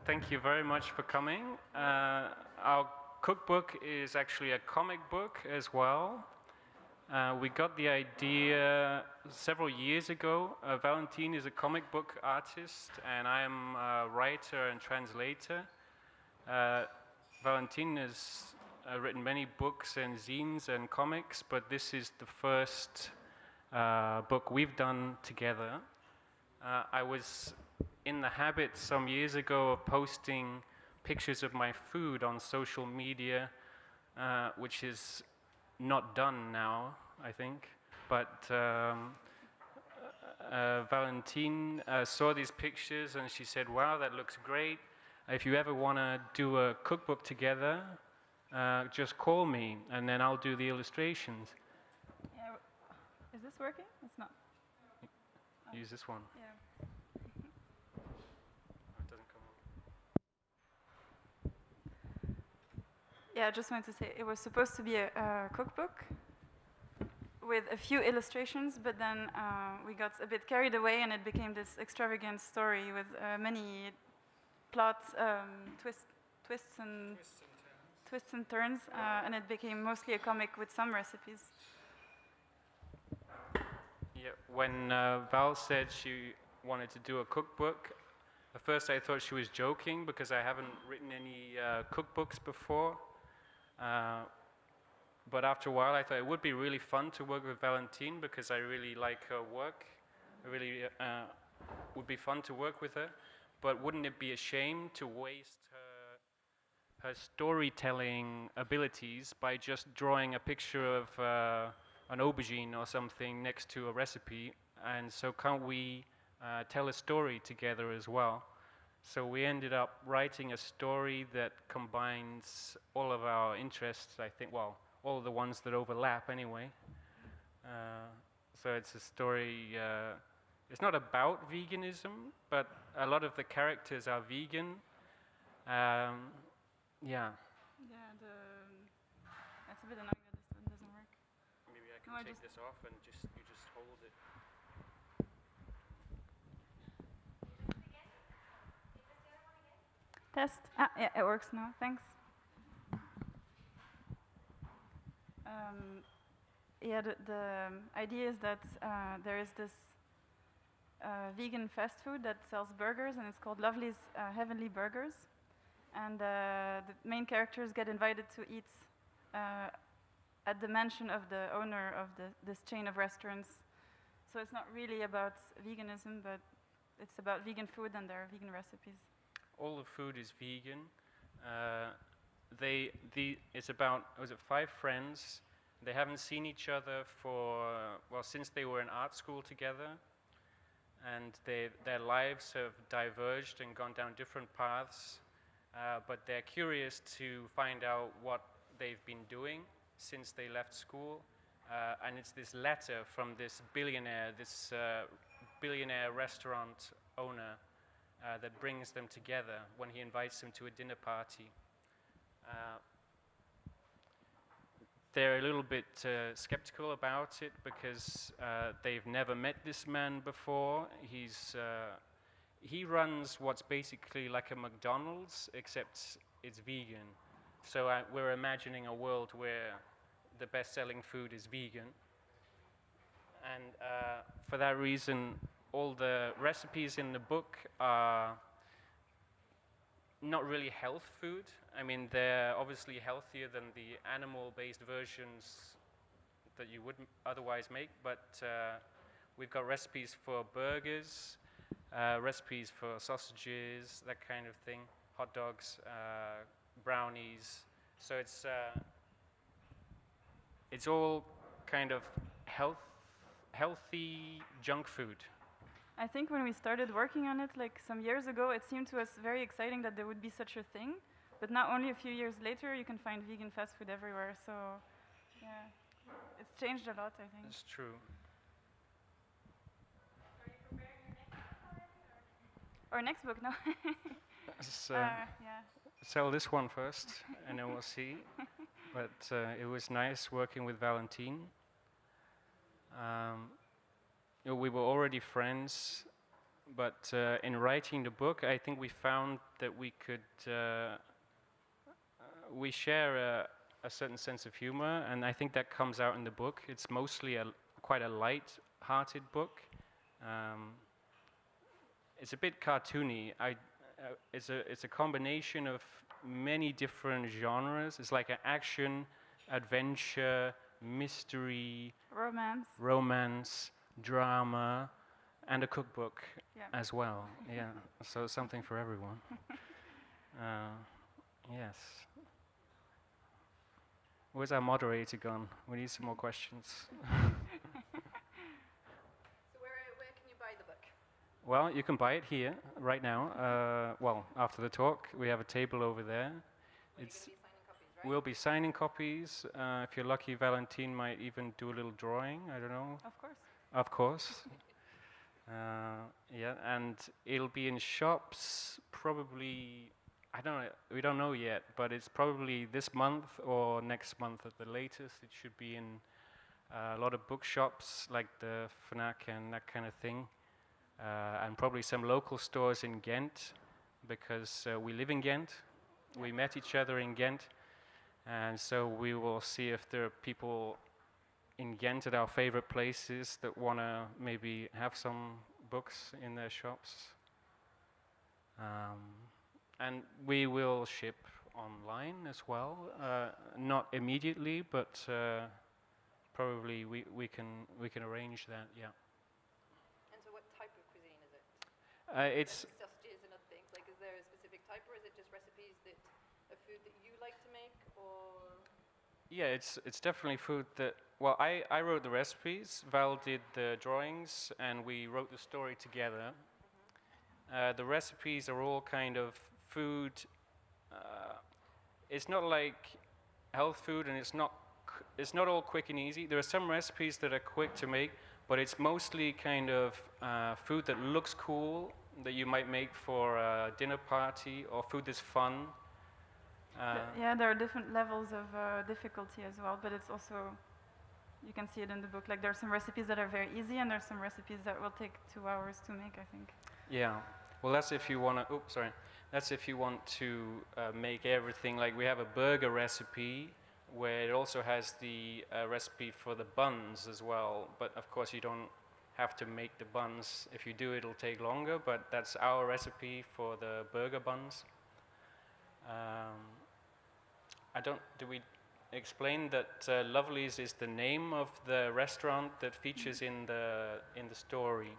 Thank you very much for coming. Our cookbook is actually a comic book as well. We got the idea several years ago. Valentine is a comic book artist, and I am a writer and translator. Valentine has written many books and zines and comics, but this is the first book we've done together. I was in the habit some years ago of posting pictures of my food on social media, which is not done now, I think. But Valentine saw these pictures and she said, "Wow, that looks great. If you ever want to do a cookbook together, just call me and then I'll do the illustrations." Yeah. Is this working? It's not. Use this one. Yeah. It doesn't come on. Yeah, I just wanted to say it was supposed to be a cookbook with a few illustrations, but then we got a bit carried away and it became this extravagant story with many plots, twists and turns, and it became mostly a comic with some recipes. Yeah, when Val said she wanted to do a cookbook, at first I thought she was joking because I haven't written any cookbooks before. But after a while I thought it would be really fun to work with Valentine because I really like her work. It really would be fun to work with her. But wouldn't it be a shame to waste her storytelling abilities by just drawing a picture of an aubergine or something next to a recipe? And so can't we tell a story together as well? So we ended up writing a story that combines all of our interests, I think, well, all of the ones that overlap anyway. So it's a story, it's not about veganism, but a lot of the characters are vegan. Yeah. Yeah, that's a bit annoying that this one doesn't work. Maybe I can take this off and you just hold it. Test. Yeah, it works now. Thanks. Yeah, the idea is that there is this vegan fast food that sells burgers, and it's called Lovely's Heavenly Burgers. And the main characters get invited to eat at the mansion of the owner of this chain of restaurants. So it's not really about veganism, but it's about vegan food and their vegan recipes. All the food is vegan. It's about, was it 5 friends? They haven't seen each other for, well, since they were in art school together. And their lives have diverged and gone down different paths. But they're curious to find out what they've been doing since they left school. And it's this letter from this billionaire restaurant owner that brings them together when he invites them to a dinner party. They're a little bit skeptical about it because they've never met this man before. He runs what's basically like a McDonald's, except it's vegan. So we're imagining a world where the best-selling food is vegan. And for that reason, all the recipes in the book are not really health food. I mean, they're obviously healthier than the animal-based versions that you would otherwise make, but we've got recipes for burgers, recipes for sausages, that kind of thing, hot dogs, brownies. So it's all kind of healthy junk food. I think when we started working on it, like some years ago, it seemed to us very exciting that there would be such a thing. But now, only a few years later, you can find vegan fast food everywhere. So, yeah, it's changed a lot, I think. That's true. Are you preparing your next book already? Or next book, no? Yeah. Sell this one first, and then we'll see. But it was nice working with Valentine. We were already friends but in writing the book, I think we found that we could we share a certain sense of humor, and I think that comes out in the book. It's mostly quite a light-hearted book. It's a bit cartoony. It's a combination of many different genres. It's like an action, adventure, mystery, romance, drama, and a cookbook as well. Yeah, so something for everyone. Yes. Where's our moderator gone? We need some more questions. So where can you buy the book? Well, you can buy it here right now. Well, after the talk, we have a table over there. It's be signing copies, right? We'll be signing copies. If you're lucky, Valentine might even do a little drawing. I don't know. Of course. Of course. Yeah, and it'll be in shops probably. I don't know. We don't know yet, but it's probably this month or next month at the latest. It should be in a lot of bookshops like the Fnac and that kind of thing, and probably some local stores in Ghent, because we live in Ghent. We met each other in Ghent, and so we will see if there are people in Ghent at our favorite places that want to maybe have some books in their shops. And we will ship online as well, not immediately, but probably we can arrange that. Yeah. And so, what type of cuisine is it? It's Sausages and other things. Like, is there a specific type, or is it just recipes of food that you like to make, or? Yeah, it's definitely food that. Well, I wrote the recipes. Val did the drawings, and we wrote the story together. The recipes are all kind of food. It's not like health food, and it's not all quick and easy. There are some recipes that are quick to make, but it's mostly kind of food that looks cool, that you might make for a dinner party, or food that's fun. Yeah, there are different levels of difficulty as well, but it's also, you can see it in the book, like there are some recipes that are very easy, and there are some recipes that will take 2 hours to make, I think. Yeah, well, that's if you want to, that's if you want to make everything. Like, we have a burger recipe where it also has the recipe for the buns as well, but of course you don't have to make the buns. If you do, it'll take longer, but that's our recipe for the burger buns. Do we explain that Lovely's is the name of the restaurant that features in the story,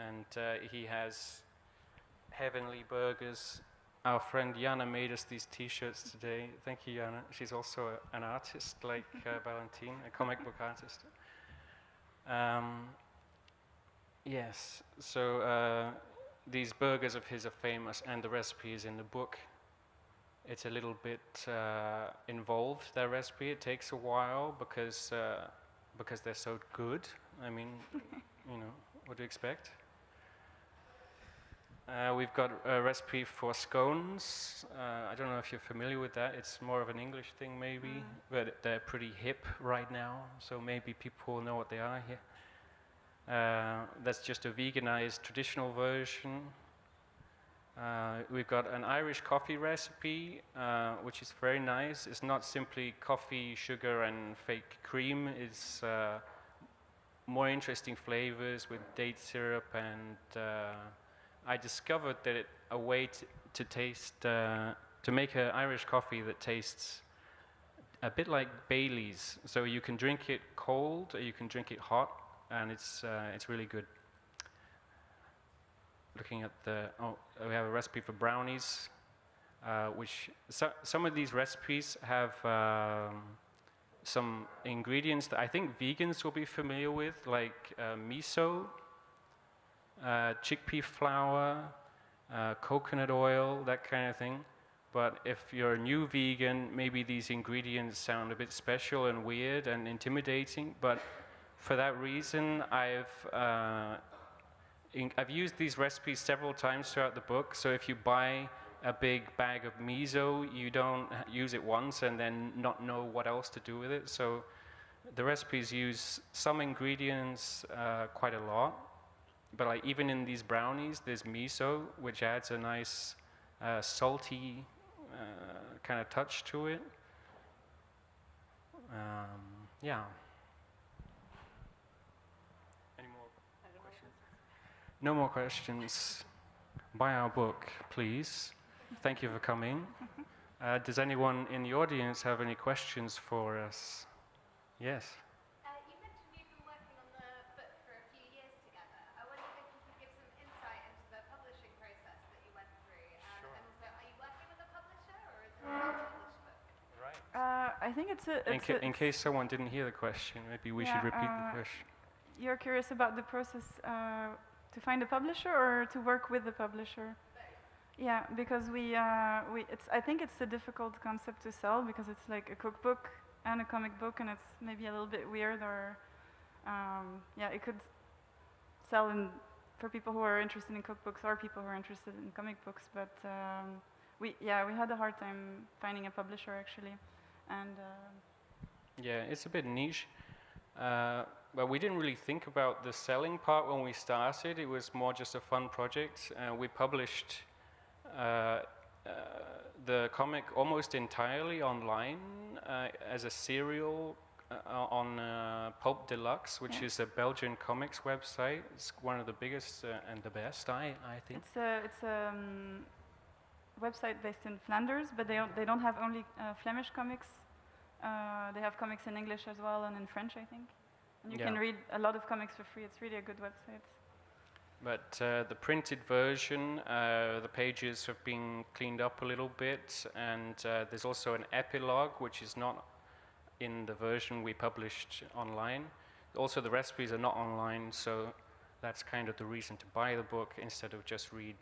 and he has heavenly burgers. Our friend Jana made us these T-shirts today. Thank you, Jana. She's also an artist like Valentine, a comic book artist. Yes, so these burgers of his are famous, and the recipe is in the book. It's a little bit involved, their recipe. It takes a while because they're so good. I mean, you know, what do you expect? We've got a recipe for scones. I don't know if you're familiar with that. It's more of an English thing maybe, but they're pretty hip right now, so maybe people know what they are here. That's just a veganized traditional version. We've got an Irish coffee recipe, which is very nice. It's not simply coffee, sugar, and fake cream. It's more interesting flavors with date syrup, and I discovered that a way to taste, to make an Irish coffee that tastes a bit like Bailey's. So you can drink it cold, or you can drink it hot, and it's really good. Looking at we have a recipe for brownies, which some of these recipes have some ingredients that I think vegans will be familiar with, like miso, chickpea flour, coconut oil, that kind of thing. But if you're a new vegan, maybe these ingredients sound a bit special and weird and intimidating. But for that reason, I've used these recipes several times throughout the book. So if you buy a big bag of miso, you don't use it once and then not know what else to do with it. So the recipes use some ingredients quite a lot. but like even in these brownies, there's miso, which adds a nice salty kind of touch to it. Yeah. Any more questions? No more questions. Buy our book, please. Thank you for coming. Does anyone in the audience have any questions for us? Yes. You mentioned you've been working on the book for a few years together. I wondered if you could give some insight into the publishing process that you went through. Sure. And also, are you working with a publisher or is it a self-published book? Right. I think In case someone didn't hear the question, maybe we should repeat the question. You're curious about the process to find a publisher or to work with the publisher? Yeah, because I think it's a difficult concept to sell because it's like a cookbook and a comic book, and it's maybe a little bit weird, or it could sell for people who are interested in cookbooks or people who are interested in comic books. But we had a hard time finding a publisher actually, and Yeah, it's a bit niche. But we didn't really think about the selling part when we started. It was more just a fun project. We published the comic almost entirely online as a serial on Pulp Deluxe, which is a Belgian comics website. It's one of the biggest and the best, I think. it's a website based in Flanders, but they don't have only Flemish comics. They have comics in English as well and in French, I think. And you can read a lot of comics for free. It's really a good website. But the printed version, the pages have been cleaned up a little bit, and there's also an epilogue, which is not in the version we published online. Also, the recipes are not online, so that's kind of the reason to buy the book instead of just read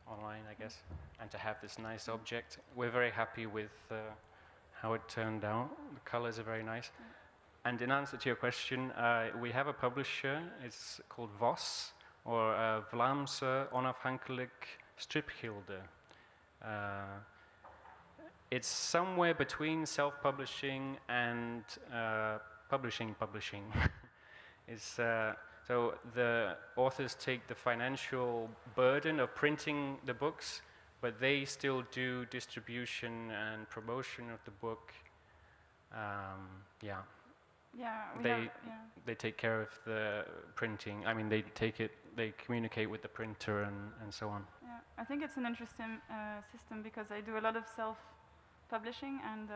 online, I guess, and to have this nice object. We're very happy with how it turned out. The colors are very nice. And in answer to your question, we have a publisher. It's called VOS, or Vlaamse Onafhankelijk Stripgilde. It's somewhere between self-publishing and publishing. So the authors take the financial burden of printing the books, but they still do distribution and promotion of the book. They take care of the printing. I mean, they communicate with the printer and so on. Yeah, I think it's an interesting system because I do a lot of self-publishing, and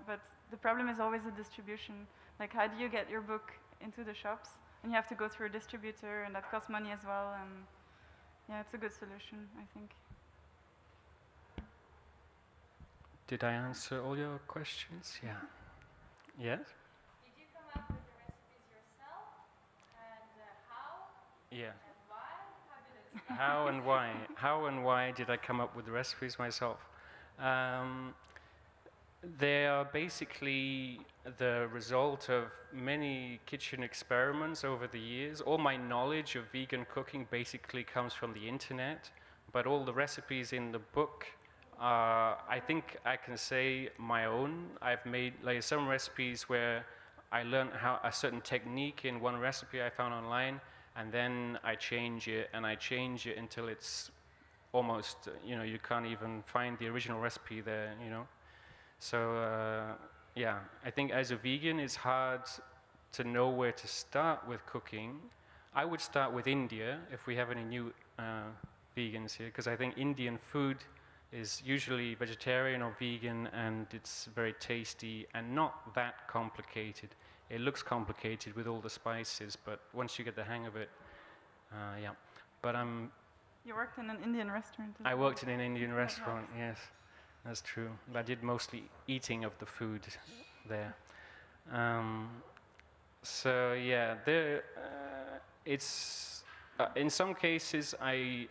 but the problem is always the distribution. Like, how do you get your book into the shops? And you have to go through a distributor, and that costs money as well. And yeah, it's a good solution, I think. Did I answer all your questions? Yeah. Yes? Did you come up with the recipes yourself? And how? Yeah. And why? How did it start? How and why? How and why did I come up with the recipes myself? They are basically the result of many kitchen experiments over the years. All my knowledge of vegan cooking basically comes from the internet, but all the recipes in the book I think I can say my own. I've made like some recipes where I learned how a certain technique in one recipe I found online, and then I change it until it's almost, you can't even find the original recipe there, So, yeah, I think as a vegan, it's hard to know where to start with cooking. I would start with India, if we have any new vegans here, because I think Indian food is usually vegetarian or vegan, and it's very tasty and not that complicated. It looks complicated with all the spices, but once you get the hang of it, yeah. But You worked in an Indian restaurant as I well. worked in an Indian restaurant, yes, that's true. I did mostly eating of the food there. So yeah, it's in some cases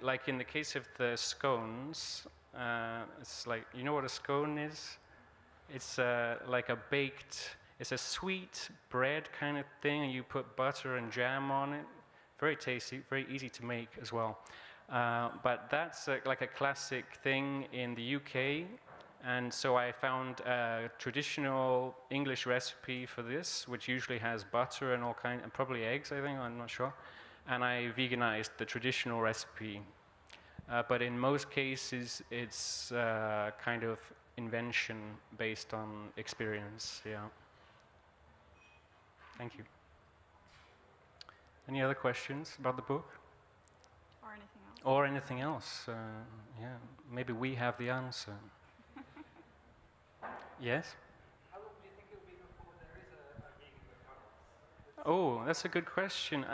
like in the case of the scones. It's like, you know what a scone is? It's like a baked, it's a sweet bread kind of thing, and you put butter and jam on it. Very tasty, very easy to make as well. But that's like a classic thing in the UK, and so I found a traditional English recipe for this, which usually has butter and all kind, and probably eggs, I think, I'm not sure. and I veganized the traditional recipe. But in most cases, it's kind of invention based on experience. Yeah. Thank you. Any other questions about the book? Or anything else? Or anything else? Yeah, maybe we have the answer. Yes? How long do you think it will be before there is a vegan McDonald's? Oh, that's a good question.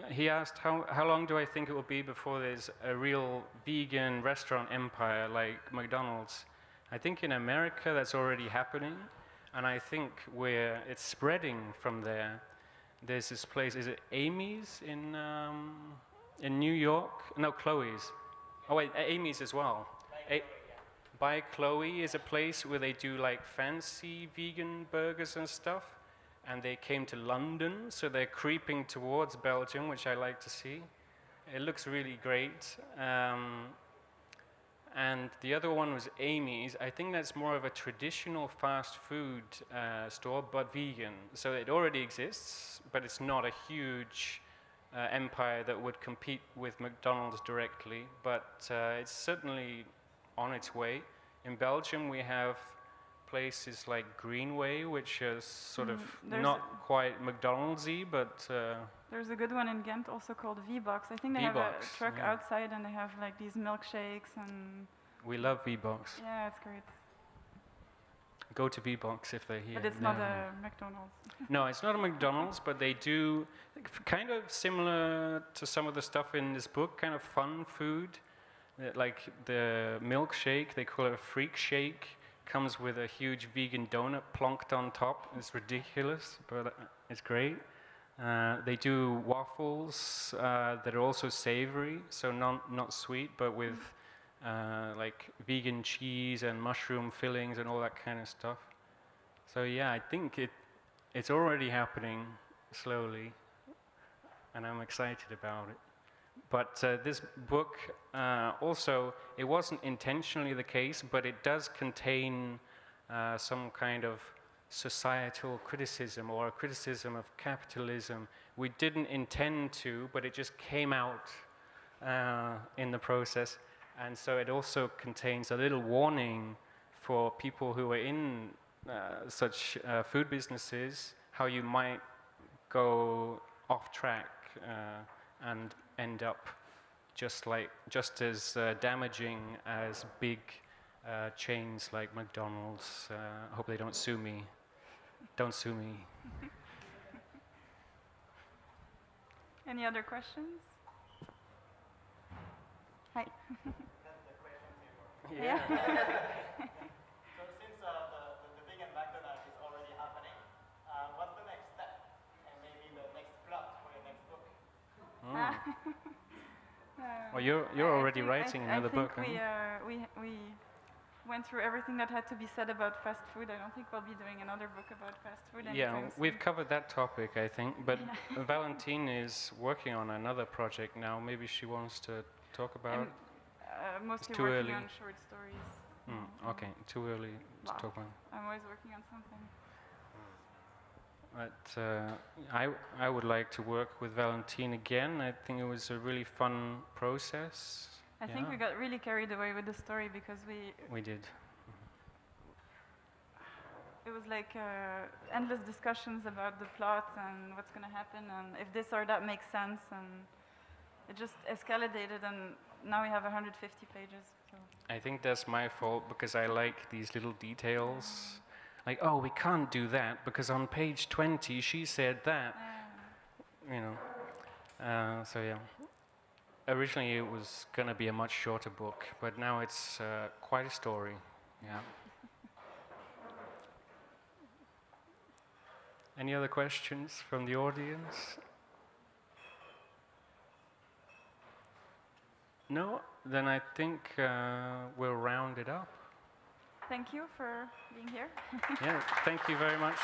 He asked how long do I think it will be before there's a real vegan restaurant empire like McDonald's. I think in America that's already happening, and I think it's spreading from there. There's this place, is it Amy's in New York? No, Chloe's. Oh wait, Amy's as well. By Chloe is a place where they do like fancy vegan burgers and stuff, and they came to London, so they're creeping towards Belgium, which I like to see. It looks really great. And the other one was Amy's. I think that's more of a traditional fast food store, but vegan. So it already exists, but it's not a huge empire that would compete with McDonald's directly, but it's certainly on its way. In Belgium, we have places like Greenway, which is sort of not quite McDonald's-y, but... There's a good one in Ghent also called V-Box. I think they have a truck outside and they have like these milkshakes and... We love V-Box. Yeah, it's great. Go to V-Box if they're here. But it's not a McDonald's. No, it's not a McDonald's, but they do kind of similar to some of the stuff in this book, kind of fun food. Like the milkshake, they call it a freak shake, comes with a huge vegan donut plonked on top. It's ridiculous, but it's great. They do waffles that are also savory, so not sweet, but with like vegan cheese and mushroom fillings and all that kind of stuff. So yeah, I think it's already happening slowly, and I'm excited about it. But this book also, it wasn't intentionally the case, but it does contain some kind of societal criticism or a criticism of capitalism. We didn't intend to, but it just came out in the process. And so it also contains a little warning for people who are in such food businesses, how you might go off track and end up just as damaging as big chains like McDonald's. I hope they don't sue me. Don't sue me. Any other questions? Hi. Yeah. So since the vegan McDonald's is already happening, what's the next step? And maybe the next plot for your next book? Well, you're already writing another book. I think we went through everything that had to be said about fast food. I don't think we'll be doing another book about fast food anytime soon. We've covered that topic, I think. But Valentine is working on another project now. Maybe she wants to talk about it. Mostly too working early. on short stories. Okay, too early to talk about. I'm always working on something. But I would like to work with Valentine again. I think it was a really fun process. I think we got really carried away with the story because we did. It was like endless discussions about the plot and what's going to happen and if this or that makes sense, and it just escalated, and now we have 150 pages. So. I think that's my fault because I like these little details. Like, oh, we can't do that because on page 20 she said that. You know. So yeah. Originally it was going to be a much shorter book, but now it's quite a story. Yeah. Any other questions from the audience? No? Then I think we'll round it up. Thank you for being here. Yeah, thank you very much.